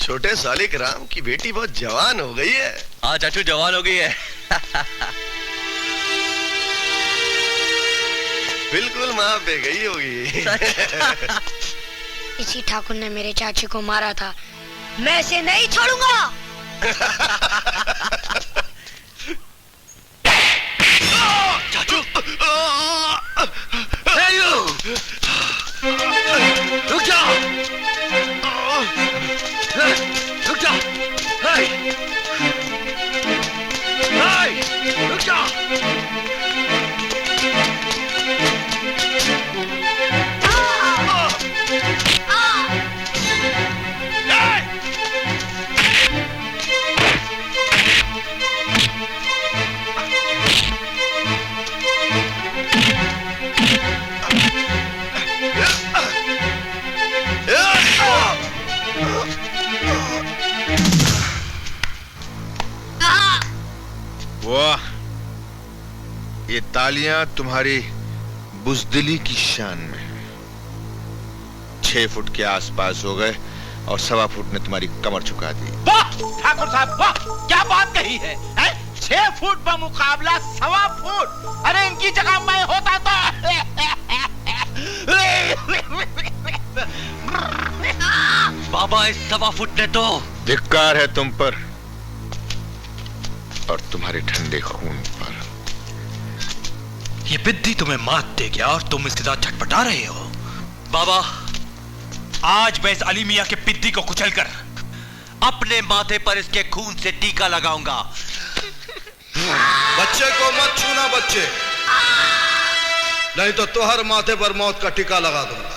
छोटे सालिक राम की बेटी बहुत जवान हो गई है। हाँ चाचू जवान हो गई है। बिल्कुल माँ पे गई होगी। इसी ठाकुर ने मेरे चाची को मारा था, मैं इसे नहीं छोड़ूंगा। चाचू रुक जा, रुक जा, रुक जा। वाह, ये तालियां तुम्हारी बुज़दिली की शान में है। 6 फुट के आसपास हो गए और 1.25 फुट ने तुम्हारी कमर झुका दी। वाह ठाकुर साहब, वाह क्या बात कही है, 6 फुट पर मुकाबला 1.25 फुट। अरे इनकी जगह मैं होता तो। बाबा इस 1.25 फुट ने तो। धिक्कार है तुम पर और तुम्हारे ठंडे खून पर। ये बिद्दी तुम्हें मात दे गया और तुम इसके साथ छटपटा रहे हो। बाबा आज मैं इस अली मियां के बिद्दी को कुचलकर अपने माथे पर इसके खून से टीका लगाऊंगा। बच्चे को मत छूना बच्चे, नहीं तो तुहर माथे पर मौत का टीका लगा दूंगा।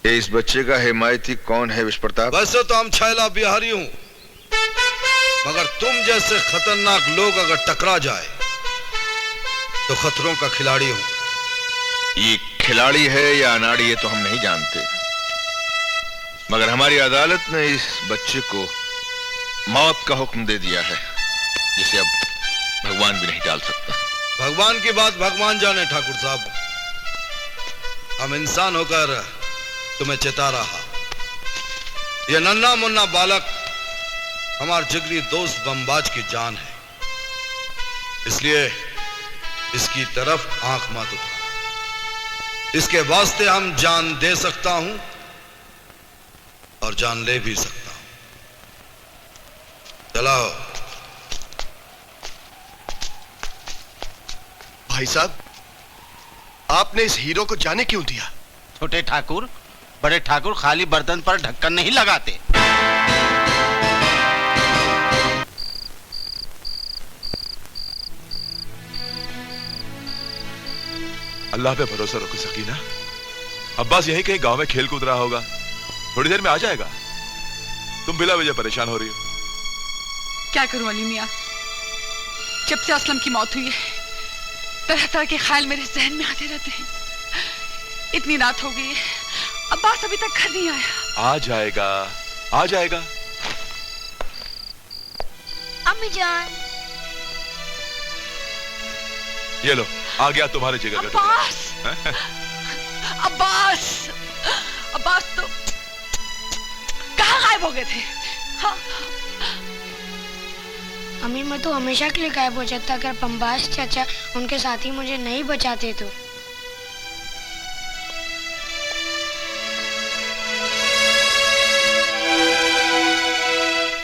इस बच्चे का हिमायती कौन है विश्व प्रताप? वैसे तो हम छैला बिहारी हूं, मगर तुम जैसे खतरनाक लोग अगर टकरा जाए तो खतरों का खिलाड़ी हूं। ये खिलाड़ी है या अनाड़ी है तो हम नहीं जानते, मगर हमारी अदालत ने इस बच्चे को मौत का हुक्म दे दिया है, जिसे अब भगवान भी नहीं टाल सकता। भगवान की बात भगवान जाने ठाकुर साहब, हम इंसान होकर तुम्हें चेता रहा। यह नन्हा मुन्ना बालक हमार जिगरी दोस्त बमबाज की जान है, इसलिए इसकी तरफ आंख मत उठा। इसके वास्ते हम जान दे सकता हूं और जान ले भी सकता हूं। चलाओ। भाई साहब, आपने इस हीरो को जाने क्यों दिया? छोटे ठाकुर बड़े ठाकुर खाली बर्तन पर ढक्कन नहीं लगाते। अल्लाह पे भरोसा रखो सकीना, अब्बास यहीं कहीं गांव में खेल कूद रहा होगा, थोड़ी देर में आ जाएगा। तुम बिला वजह परेशान हो रही हो। क्या करूं अली मियां, जब से असलम की मौत हुई है तरह तरह के ख्याल मेरे जहन में आते रहते हैं। इतनी रात हो गई है, अब्बास अभी तक घर नहीं आया। आ जाएगा, आ जाएगा। अम्मी जान। ये लो, आ गया तुम्हारी जगह का अब्बास। अब्बास, अब्बास तो कहाँ गायब हो गए थे? हाँ? अम्मी मैं तो हमेशा के लिए गायब हो जाता अगर बमबाज चाचा उनके साथी मुझे नहीं बचाते तो।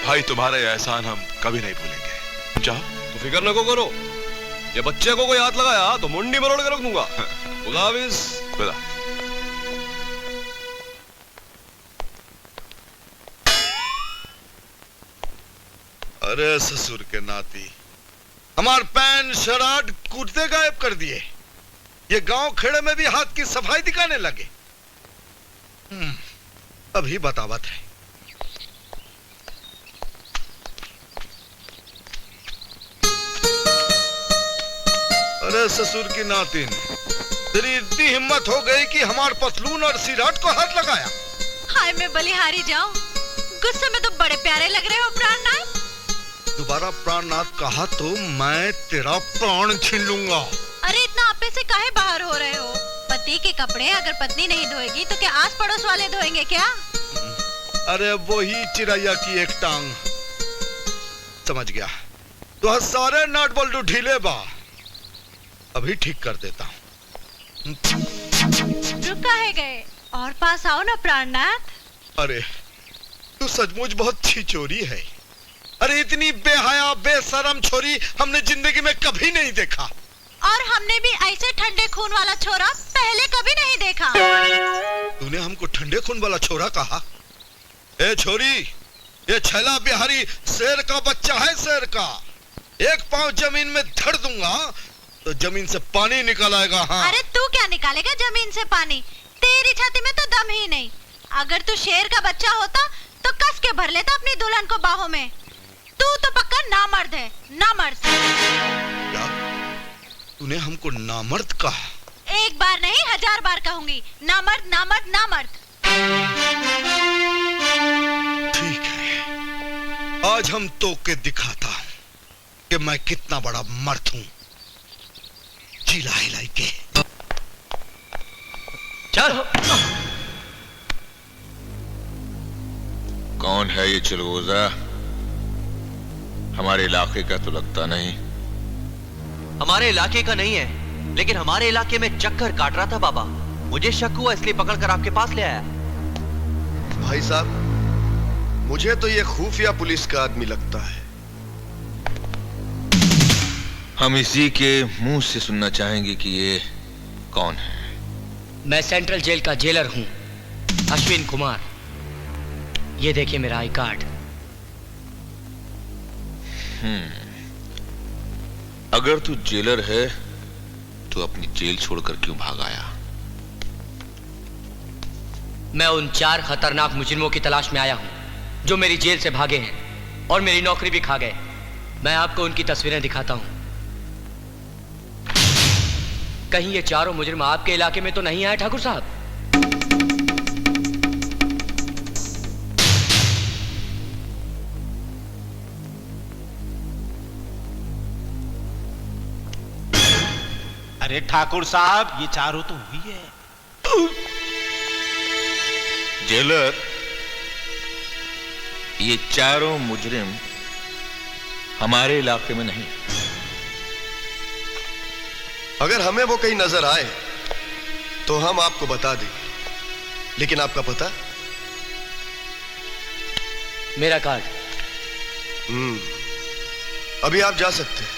भाई तुम्हारा यह एहसान हम कभी नहीं भूलेंगे। जाओ। तो फिक्र न को करो, ये बच्चे को कोई हाथ लगाया तो मुंडी मरोड़ के रख दूंगा। खुदा हाफिज़। खुदा। अरे ससुर के नाती, हमार पैन शराट कुर्ते गायब कर दिए। ये गांव खेड़े में भी हाथ की सफाई दिखाने लगे। अभी बतावत है। अरे ससुर की नातिन, तेरी इतनी हिम्मत हो गई कि हमार पतलून और सिराट को हाथ लगाया। हाय मैं बलिहारी जाऊं, गुस्से में तो बड़े प्यारे लग रहे हो प्राणनाथ। दोबारा प्राणनाथ कहा तो मैं तेरा प्राण छीन लूंगा। अरे इतना आपे से काहे बाहर हो रहे हो? पति के कपड़े अगर पत्नी नहीं धोएगी तो क्या आस पड़ोस वाले धोएंगे क्या? अरे वही चिड़ैया की एक टांग। समझ गया। तो सारे नट बोल्ट ढीले बा, अभी ठीक कर देता हूँ। रुक काहे गए? और पास आओ ना प्राणनाथ। अरे तू सचमुच बहुत छिचोरी है। अरे इतनी बेहया बेशरम छोरी हमने जिंदगी में कभी नहीं देखा। और हमने भी ऐसे ठंडे खून वाला छोरा पहले कभी नहीं देखा। तूने हमको ठंडे खून वाला छोरा कहा? ए छोरी, ये छैला बिहारी शेर का बच्चा है, शेर का। एक पांव जमीन में धर दूंगा तो जमीन से पानी निकल आएगा। हाँ। अरे तू क्या निकालेगा जमीन से पानी? तेरी छाती में तो दम ही नहीं। अगर तू शेर का बच्चा होता तो कस के भर लेता अपनी दुल्हन को बाहों में। तू तो पक्का नामर्द है, नामर्द। क्या तूने हमको नामर्द कहा? एक बार नहीं 1000 बार कहूंगी, नामर्द नामर्द नामर्द। ठीक है, आज हम तो के दिखाता हूं कि मैं कितना बड़ा मर्द हूं। जिला हिलाई के चल। कौन है ये चिलगोजा? हमारे इलाके का तो लगता नहीं। हमारे इलाके का नहीं है, लेकिन हमारे इलाके में चक्कर काट रहा था बाबा। मुझे शक हुआ इसलिए पकड़कर आपके पास ले आया। भाई साहब, मुझे तो ये खुफिया पुलिस का आदमी लगता है। हम इसी के मुंह से सुनना चाहेंगे कि ये कौन है। मैं सेंट्रल जेल का जेलर हूं, अश्विन कुमार। ये देखिए मेरा आई कार्ड। अगर तू जेलर है तो अपनी जेल छोड़कर क्यों भाग आया? मैं उन 4 खतरनाक मुजरिमों की तलाश में आया हूं जो मेरी जेल से भागे हैं और मेरी नौकरी भी खा गए। मैं आपको उनकी तस्वीरें दिखाता हूं। कहीं ये चारों मुजरिम आपके इलाके में तो नहीं आए ठाकुर साहब? अरे ठाकुर साहब, ये चारों तो हुई है। जेलर, ये चारों मुजरिम हमारे इलाके में नहीं। अगर हमें वो कहीं नजर आए तो हम आपको बता देंगे। लेकिन आपका पता? मेरा कार्ड। अभी आप जा सकते हैं।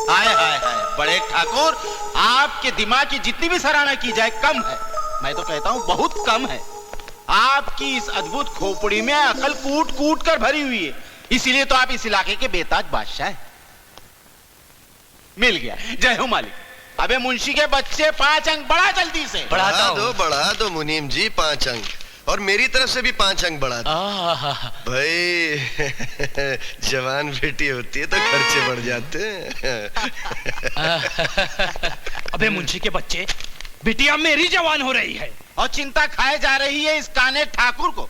हाय हाय हाय, बड़े ठाकुर, आपके दिमाग की जितनी भी सराहना की जाए कम है। मैं तो कहता हूं बहुत कम है। आपकी इस अद्भुत खोपड़ी में अकल कूट कूट कर भरी हुई है, इसीलिए तो आप इस इलाके के बेताज बादशाह हैं। मिल गया, जय हो मालिक। अबे मुंशी के बच्चे 5 अंक बढ़ा जल्दी से। बढ़ा दो मुनीम जी 5 अंक, और मेरी तरफ से भी 5 अंक बढ़ा दो। भाई जवान बेटी होती है तो खर्चे बढ़ जाते हैं। अबे मुंशी के बच्चे, बिटिया मेरी जवान हो रही है और चिंता खाए जा रही है इस काने ठाकुर को।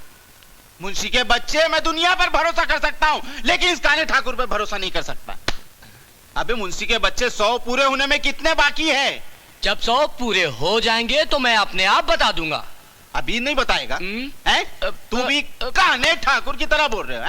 मुंशी के बच्चे, मैं दुनिया पर भरोसा कर सकता हूं, लेकिन इस काने ठाकुर पर भरोसा नहीं कर सकता। अबे मुंशी के बच्चे, 100 पूरे होने में कितने बाकी है? जब 100 पूरे हो जाएंगे तो मैं अपने आप बता दूंगा। अभी नहीं बताएगा? तू भी काने ठाकुर की तरह बोल रहे हो?